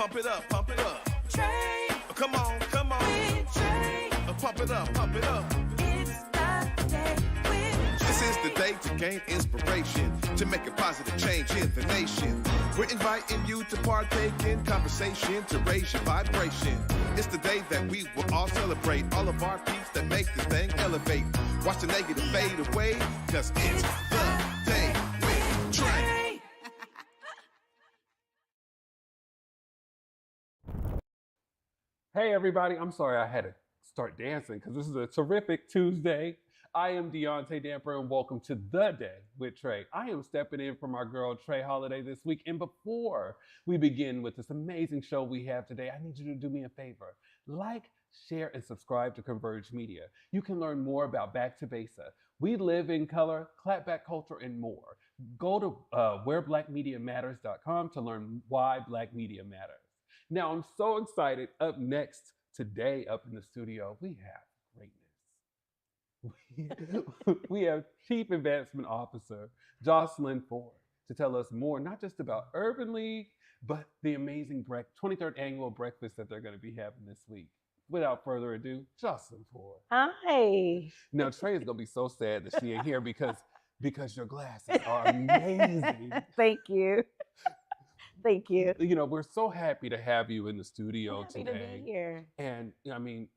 Pump it up, pump it up. Trae. Come on, come on. With Trae. Pump it up, pump it up. It's the day with This is the day to gain inspiration, to make a positive change in the nation. We're inviting you to partake in conversation to raise your vibration. It's the day that we will all celebrate all of our peeps that make this thing elevate. Watch the negative fade away, cause it's the day with Trae. Hey everybody, I'm sorry I had to start dancing because this is a terrific Tuesday. I am Deaunte Damper and welcome to The Day with Trae. I am stepping in from our girl Trae Holiday this week, and before we begin with this amazing show we have today, I need you to do me a favor. Like, share, and subscribe to Converge Media. You can learn more about Back to Basa. We live in color, clapback culture, and more. Go to whereblackmediamatters.com to learn why Black media matters. Now, I'm so excited. Up next today, up in the studio, we have greatness. We have Chief Advancement Officer Josalyn Ford to tell us more, not just about Urban League, but the amazing 23rd annual breakfast that they're going to be having this week. Without further ado, Josalyn Ford. Hi. Now, Trae is going to be so sad that she ain't here because your glasses are amazing. Thank you. Thank you. You know, we're so happy to have you in the studio Happy today. to be here. And I mean,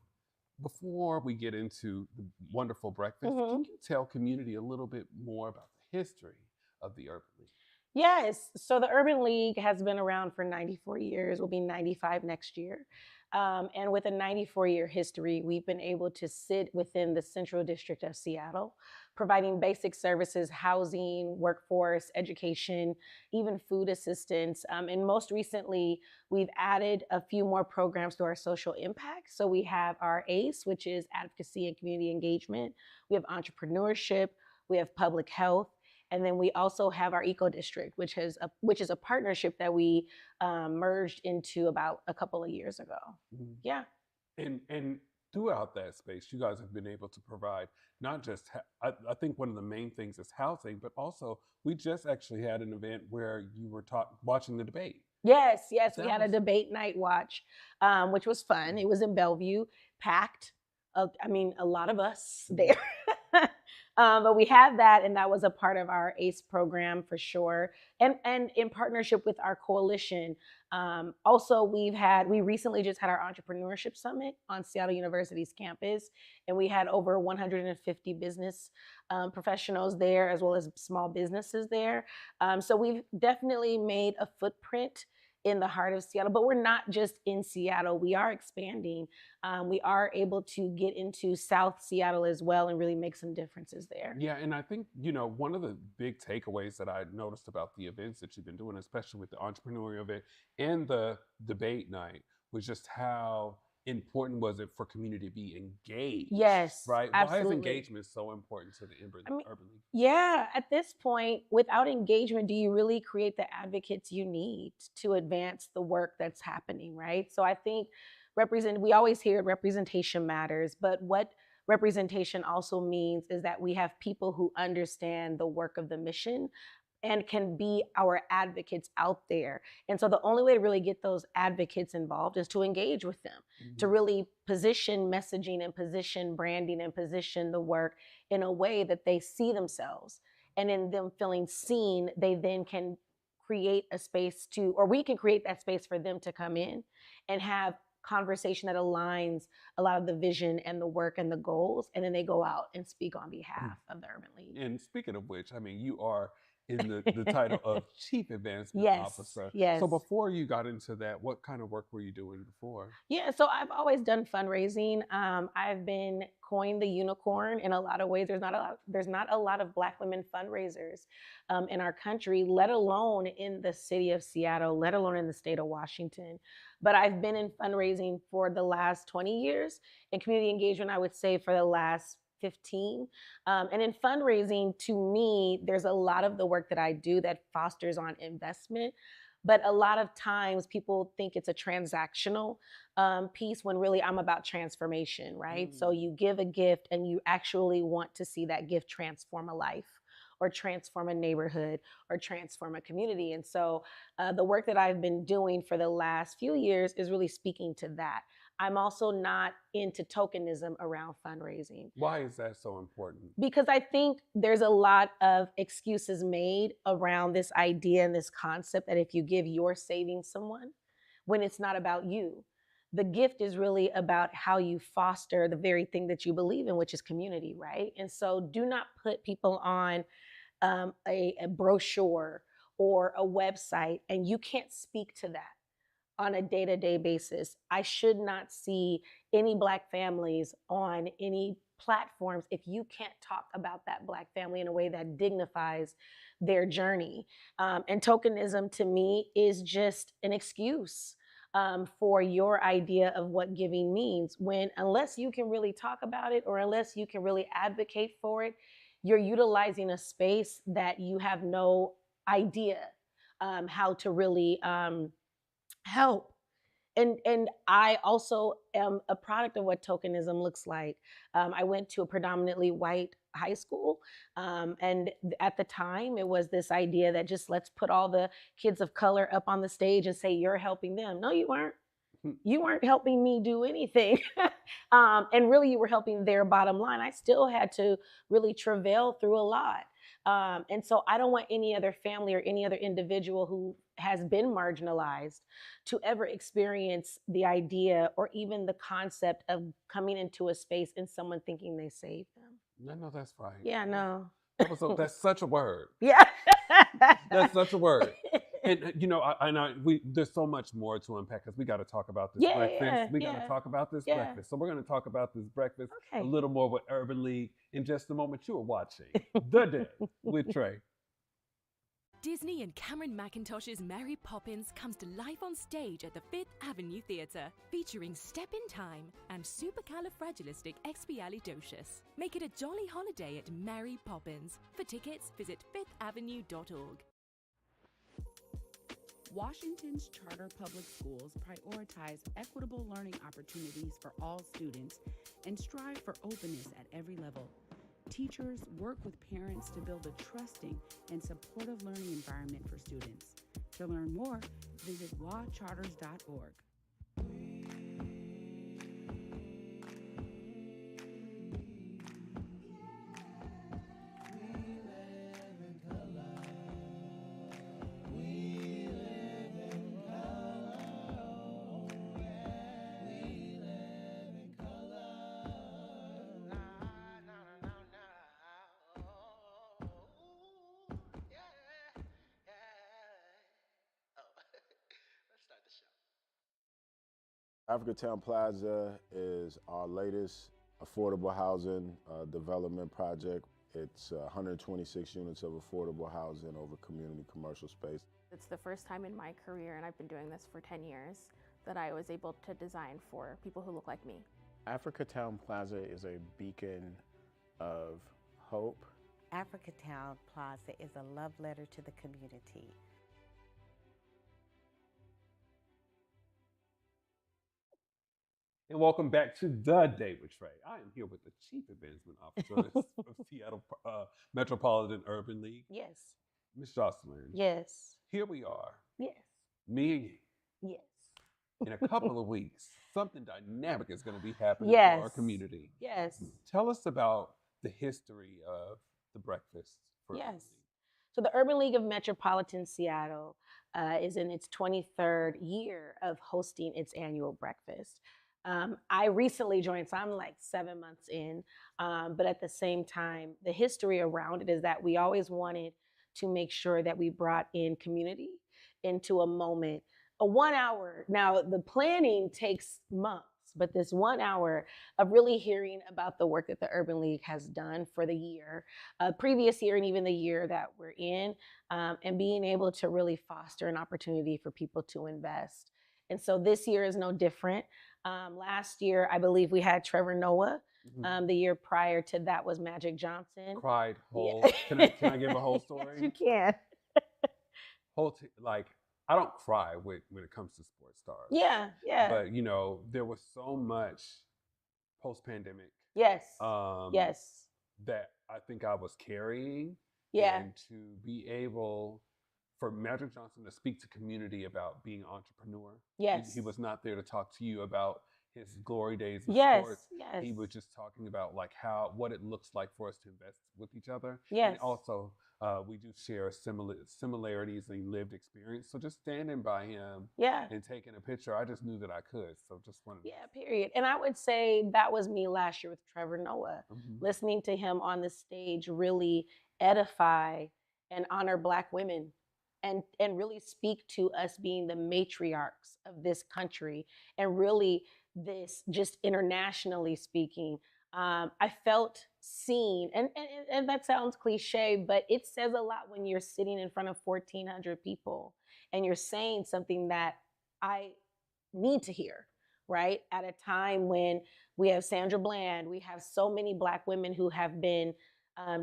before we get into the wonderful breakfast, can you tell community a little bit more about the history of the Urban League? Yes. So the Urban League has been around for 94 years. We'll be 95 next year. And with a 94-year history, we've been able to sit within the Central District of Seattle, providing basic services, housing, workforce, education, even food assistance. And most recently, we've added a few more programs to our social impact. So we have our ACE, which is advocacy and community engagement. We have entrepreneurship. We have public health. And then we also have our Eco District, which is a partnership that we merged into about a couple of years ago. Mm-hmm. Yeah. And throughout that space, you guys have been able to provide not just, I think one of the main things is housing, but also we just actually had an event where you were watching the debate. Yes, we had a debate night watch, which was fun. It was in Bellevue, packed. A lot of us there. But we had that, and that was a part of our ACE program for sure, and in partnership with our coalition. Also, we recently just had our entrepreneurship summit on Seattle University's campus, and we had over 150 business professionals there, as well as small businesses there. So we've definitely made a footprint in the heart of Seattle, but we're not just in Seattle. We are expanding. We are able to get into South Seattle as well and really make some differences there. Yeah, and I think, one of the big takeaways that I noticed about the events that you've been doing, especially with the entrepreneurial event and the debate night, was just how important was it for community to be engaged? Yes, right? Absolutely. Why is engagement so important to the Urban League? Yeah, at this point, without engagement, do you really create the advocates you need to advance the work that's happening, right? So I think we always hear representation matters, but what representation also means is that we have people who understand the work of the mission and can be our advocates out there. And so the only way to really get those advocates involved is to engage with them, to really position messaging and position branding and position the work in a way that they see themselves. And in them feeling seen, they then can create a space we can create that space for them to come in and have conversation that aligns a lot of the vision and the work and the goals. And then they go out and speak on behalf of the Urban League. And speaking of which, you are in the title of Chief Advancement Officer. Yes. So before you got into that, what kind of work were you doing before? Yeah, so I've always done fundraising. I've been coined the unicorn in a lot of ways. There's not a lot of Black women fundraisers in our country, let alone in the city of Seattle, let alone in the state of Washington. But I've been in fundraising for the last 20 years, and community engagement, I would say, for the last 15. And in fundraising, to me, there's a lot of the work that I do that fosters on investment. But a lot of times people think it's a transactional piece when really I'm about transformation, right? So you give a gift and you actually want to see that gift transform a life or transform a neighborhood or transform a community. And so the work that I've been doing for the last few years is really speaking to that. I'm also not into tokenism around fundraising. Why is that so important? Because I think there's a lot of excuses made around this idea and this concept that if you give, you're saving someone, when it's not about you. The gift is really about how you foster the very thing that you believe in, which is community, right? And so do not put people on a brochure or a website and you can't speak to that on a day-to-day basis. I should not see any Black families on any platforms if you can't talk about that Black family in a way that dignifies their journey. And tokenism to me is just an excuse for your idea of what giving means, when unless you can really talk about it or unless you can really advocate for it, you're utilizing a space that you have no idea how to really help. And I also am a product of what tokenism looks like. I went to a predominantly white high school, and at the time it was this idea that just let's put all the kids of color up on the stage and say you're helping them. No, you weren't. You weren't helping me do anything. And really you were helping their bottom line. I still had to really travail through a lot. And so I don't want any other family or any other individual who has been marginalized to ever experience the idea or even the concept of coming into a space and someone thinking they saved them. I know that's right. Yeah, no. That's such a word. Yeah. That's such a word. And there's so much more to unpack because we got to talk about this breakfast. We got to talk about this breakfast. So we're going to talk about this breakfast a little more with Urban League in just a moment. You are watching The Day with Trae. Disney and Cameron Mackintosh's Mary Poppins comes to life on stage at the Fifth Avenue Theatre, featuring Step in Time and Supercalifragilisticexpialidocious. Make it a jolly holiday at Mary Poppins. For tickets, visit fifthavenue.org. Washington's charter public schools prioritize equitable learning opportunities for all students and strive for openness at every level. Teachers work with parents to build a trusting and supportive learning environment for students. To learn more, visit wacharters.org. Africatown Plaza is our latest affordable housing development project. It's 126 units of affordable housing over community commercial space. It's the first time in my career, and I've been doing this for 10 years, that I was able to design for people who look like me. Africatown Plaza is a beacon of hope. Africatown Plaza is a love letter to the community. And welcome back to The Day with Trae. I am here with the Chief Advancement Officer of Seattle Metropolitan Urban League. Yes. Ms. Josalyn. Yes. Here we are. Yes. Me and you. Yes. In a couple of weeks, something dynamic is going to be happening Yes. for our community. Yes. Tell us about the history of the breakfast for Urban Yes. League. So the Urban League of Metropolitan Seattle is in its 23rd year of hosting its annual breakfast. I recently joined, so I'm like 7 months in, but at the same time, the history around it is that we always wanted to make sure that we brought in community into a moment, a 1 hour. Now, the planning takes months, but this 1 hour of really hearing about the work that the Urban League has done for the year, previous year and even the year that we're in, and being able to really foster an opportunity for people to invest. And so this year is no different. Last year, I believe we had Trevor Noah. Mhm. The year prior to that was Magic Johnson. Cried whole. Yeah. Can I give a whole story? Yes, you can. I don't cry when it comes to sports stars. Yeah, yeah. But there was so much post-pandemic Yes. um, Yes. that I think I was carrying Yeah. and to be able for Magic Johnson to speak to community about being an entrepreneur. Yes. He was not there to talk to you about his glory days in Yes. sports. Yes. He was just talking about like what it looks like for us to invest with each other. Yes. And also we do share similarities in lived experience. So just standing by him Yeah. and taking a picture, I just knew that I could. So just wanted Yeah, period. And I would say that was me last year with Trevor Noah. Mhm. Listening to him on the stage really edify and honor Black women and really speak to us being the matriarchs of this country and really this just internationally speaking. I felt seen, and that sounds cliche, but it says a lot when you're sitting in front of 1,400 people and you're saying something that I need to hear, right? At a time when we have Sandra Bland, we have so many Black women who have been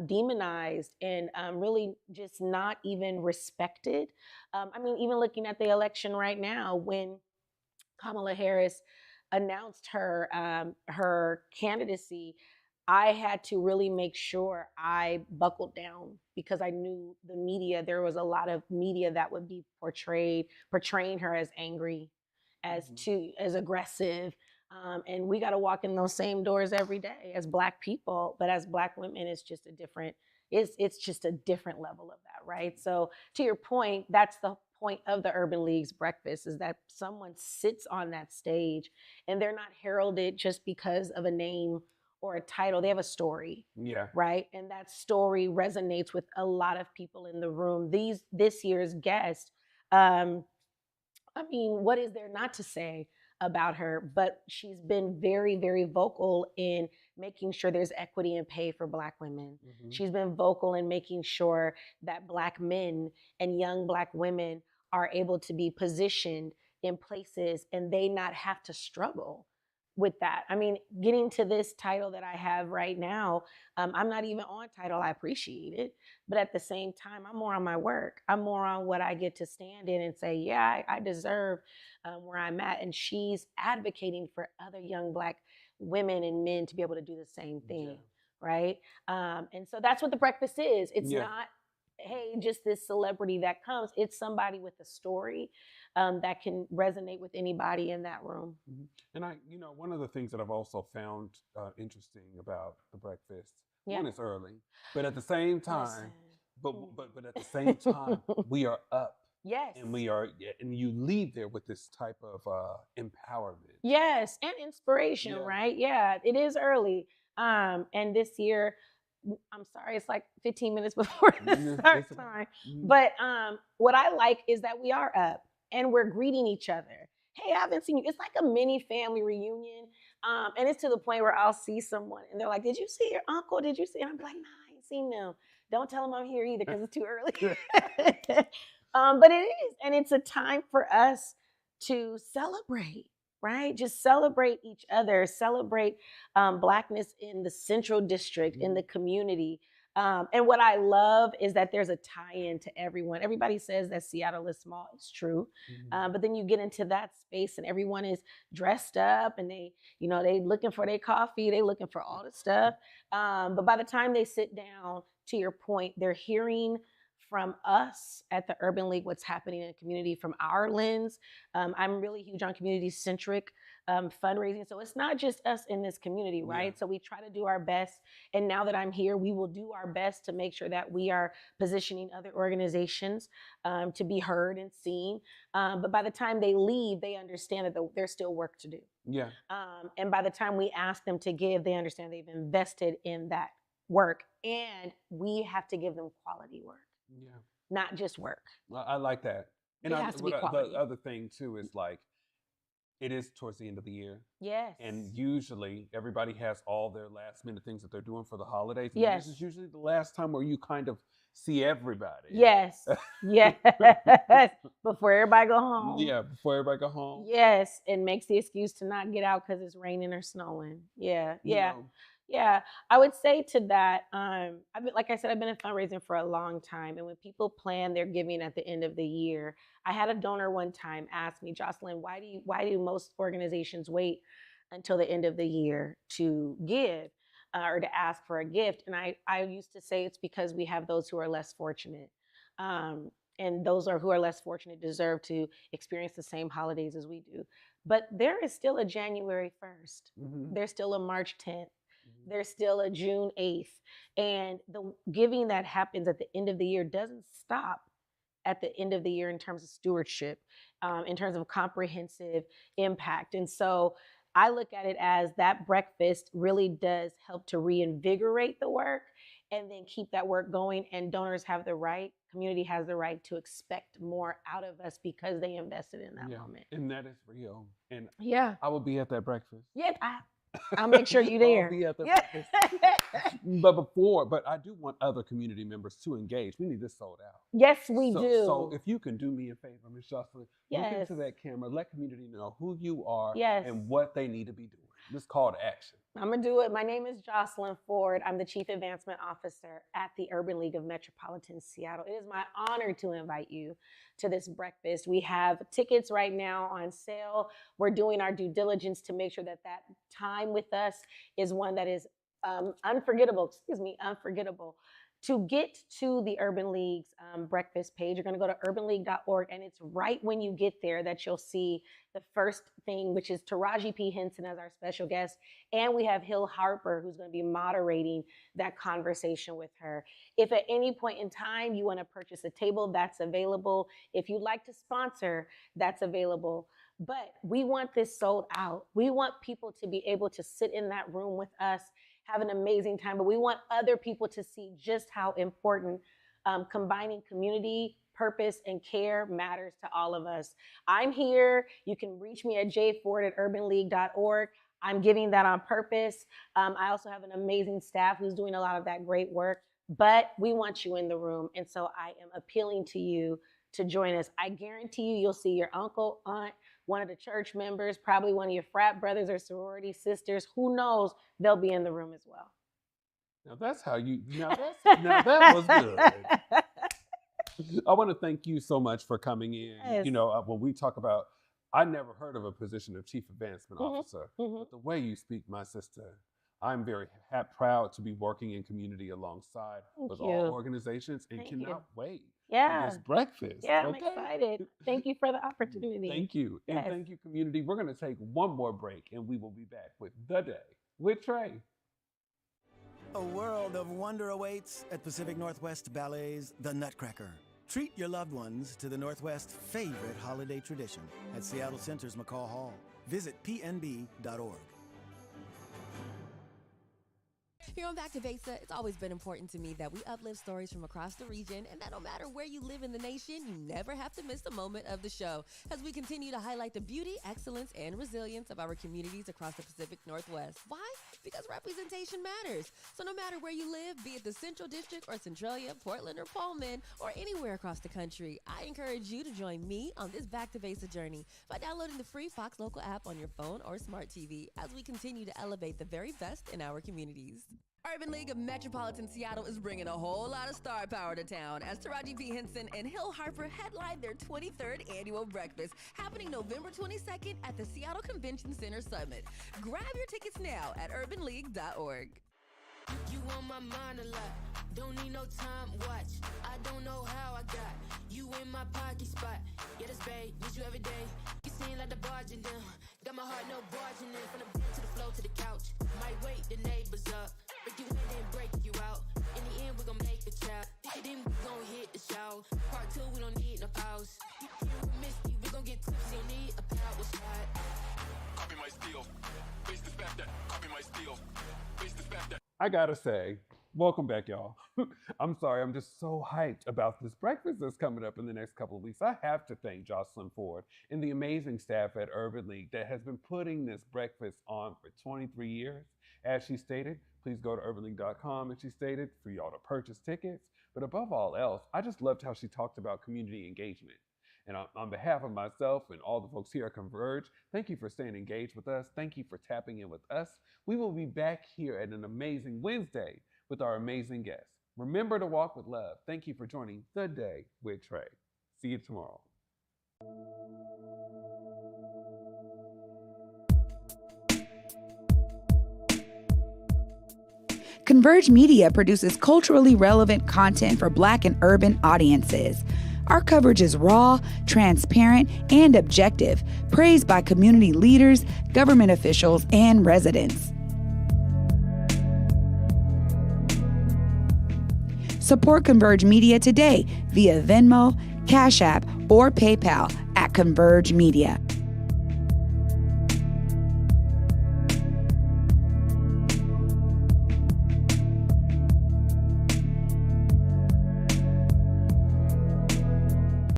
demonized and really just not even respected. I mean, even looking at the election right now, when Kamala Harris announced her candidacy, I had to really make sure I buckled down because I knew the media. There was a lot of media that would be portraying her as angry, as aggressive, and we got to walk in those same doors every day as Black people. But as Black women, it's just a different. It's just a different level of that, right? So to your point, that's the point of the Urban League's breakfast is that someone sits on that stage and they're not heralded just because of a name or a title. They have a story. Yeah. Right. And that story resonates with a lot of people in the room. This year's guest, I mean, what is there not to say about her? But she's been very, very vocal in making sure there's equity in pay for Black women. Mhm. She's been vocal in making sure that Black men and young Black women are able to be positioned in places and they not have to struggle with that. I mean, getting to this title that I have right now, I'm not even on title. I appreciate it. But at the same time, I'm more on my work. I'm more on what I get to stand in and say, yeah, I deserve where I'm at. And she's advocating for other young Black women and men to be able to do the same thing. Yeah. Right. And so that's what the breakfast is. It's Yeah. not, hey, just this celebrity that comes. It's somebody with a story that can resonate with anybody in that room. Mhm. And one of the things that I've also found interesting about the breakfast, Yeah. one, it's early, but at the same time, Listen. but at the same time, we are up, Yes. and you leave there with this type of empowerment. Yes, and inspiration, Yeah. right? Yeah, it is early. And this year, I'm sorry, it's like 15 minutes before the Mhm. start It's- time. Mhm. But what I like is that we are up and we're greeting each other. Hey, I haven't seen you. It's like a mini family reunion. And it's to the point where I'll see someone and they're like, did you see your uncle? Did you see? And I'm like, nah, I ain't seen them. Don't tell them I'm here either because it's too early. But it is. And it's a time for us to celebrate, right? Just celebrate each other, celebrate Blackness in the Central District, in the community. And what I love is that there's a tie-in to everyone. Everybody says that Seattle is small. It's true. But then you get into that space and everyone is dressed up and they looking for their coffee. They looking for all the stuff. But by the time they sit down, to your point, they're hearing from us at the Urban League what's happening in the community from our lens. I'm really huge on community-centric fundraising. So it's not just us in this community, right? Yeah. So we try to do our best. And now that I'm here, we will do our best to make sure that we are positioning other organizations to be heard and seen. But by the time they leave, they understand that there's still work to do. Yeah. And by the time we ask them to give, they understand they've invested in that work. And we have to give them quality work. Yeah. Not just work. I like that. And It has to be the quality. other thing too is like, it is towards the end of the year. Yes. And usually everybody has all their last minute things that they're doing for the holidays. And Yes. This is usually the last time where you kind of see everybody. Yes. Yes. Before everybody go home. Yeah, before everybody go home. Yes. And makes the excuse to not get out because it's raining or snowing. Yeah. You Yeah. know, Yeah, I would say to that, like I said, I've been in fundraising for a long time. And when people plan their giving at the end of the year, I had a donor one time ask me, Josalyn, why do most organizations wait until the end of the year to give? or to ask for a gift. And I used to say it's because we have those who are less fortunate. And those who are less fortunate deserve to experience the same holidays as we do. But there is still a January 1st. There's still a March 10th. There's still a June 8th. And the giving that happens at the end of the year doesn't stop at the end of the year in terms of stewardship, in terms of comprehensive impact. And so I look at it as that breakfast really does help to reinvigorate the work and then keep that work going. And donors have the right, community has the right to expect more out of us because they invested in that moment. And that is real. And yeah, I will be at that breakfast. Yeah, I'll make sure you're there. I'll be at the breakfast. But I do want other community members to engage. We need this sold out. Yes, we do. So if you can do me a favor, Ms. Josalyn, look into that camera, let community know who you are and what they need to be doing. This call to action. I'm going to do it. My name is Josalyn Ford. I'm the Chief Advancement Officer at the Urban League of Metropolitan Seattle. It is my honor to invite you to this breakfast. We have tickets right now on sale. We're doing our due diligence to make sure that that time with us is one that is unforgettable. To get to the Urban League's breakfast page, you're going to go to urbanleague.org, and it's right when you get there that you'll see the first thing, which is Taraji P. Henson as our special guest, and we have Hill Harper, who's going to be moderating that conversation with her. If at any point in time you want to purchase a table, that's available. If you'd like to sponsor, that's available. But we want this sold out. We want people to be able to sit in that room with us, have an amazing time, but we want other people to see just how important combining community, purpose, and care matters to all of us. I'm here. You can reach me at jford@urbanleague.org. I'm giving that on purpose. I also have an amazing staff who's doing a lot of that great work, but we want you in the room. And so I am appealing to you to join us. I guarantee you'll see your uncle, aunt, one of the church members, probably one of your frat brothers or sorority sisters. Who knows? They'll be in the room as well. Now that's how you, now that was good. I want to thank you so much for coming in. Yes. You know, when we talk about, I never heard of a position of Chief Advancement Officer, but the way you speak, my sister, I'm very proud to be working in community alongside with all organizations and cannot wait for this breakfast. Yeah, I'm excited. Thank you for the opportunity. Thank you. And thank you, community. We're going to take one more break and we will be back with The Day with Trae. A world of wonder awaits at Pacific Northwest Ballet's The Nutcracker. Treat your loved ones to the Northwest's favorite holiday tradition at Seattle Center's McCall Hall. Visit pnb.org. Here on Back to Basa, it's always been important to me that we uplift stories from across the region and that no matter where you live in the nation, you never have to miss a moment of the show as we continue to highlight the beauty, excellence, and resilience of our communities across the Pacific Northwest. Why? Because representation matters. So no matter where you live, be it the Central District or Centralia, Portland or Pullman, or anywhere across the country, I encourage you to join me on this Back to Basa journey by downloading the free Fox Local app on your phone or smart TV as we continue to elevate the very best in our communities. Urban League of Metropolitan Seattle is bringing a whole lot of star power to town as Taraji P. Henson and Hill Harper headline their 23rd annual breakfast happening November 22nd at the Seattle Convention Center Summit. Grab your tickets now at urbanleague.org. You on my mind a lot, don't need no time watch. I don't know how I got you in my pocket spot. Yeah, that's babe, need you every day. You seem like the barging down, got my heart no barging in. From the bed to the floor to the couch, might wake the neighbors up. Break you in and break you out. In the end, we gon' make a child. Then we gon' hit the show. Part 2, we don't need no pause. You can't miss me, we gon' get tipsy. Don't need a power shot. Copy my steal. Face the fact that. Copy my steal. Face the fact that. I gotta say, welcome back, y'all. I'm sorry, I'm just so hyped about this breakfast that's coming up in the next couple of weeks. I have to thank Josalyn Ford and the amazing staff at Urban League that has been putting this breakfast on for 23 years. As she stated, please go to urbanleague.com, and she stated, for y'all to purchase tickets. But above all else, I just loved how she talked about community engagement. And on behalf of myself and all the folks here at Converge, thank you for staying engaged with us. Thank you for tapping in with us. We will be back here at an amazing Wednesday with our amazing guests. Remember to walk with love. Thank you for joining The Day with Trae. See you tomorrow. Converge Media produces culturally relevant content for Black and urban audiences. Our coverage is raw, transparent, and objective, praised by community leaders, government officials, and residents. Support Converge Media today via Venmo, Cash App, or PayPal at Converge Media.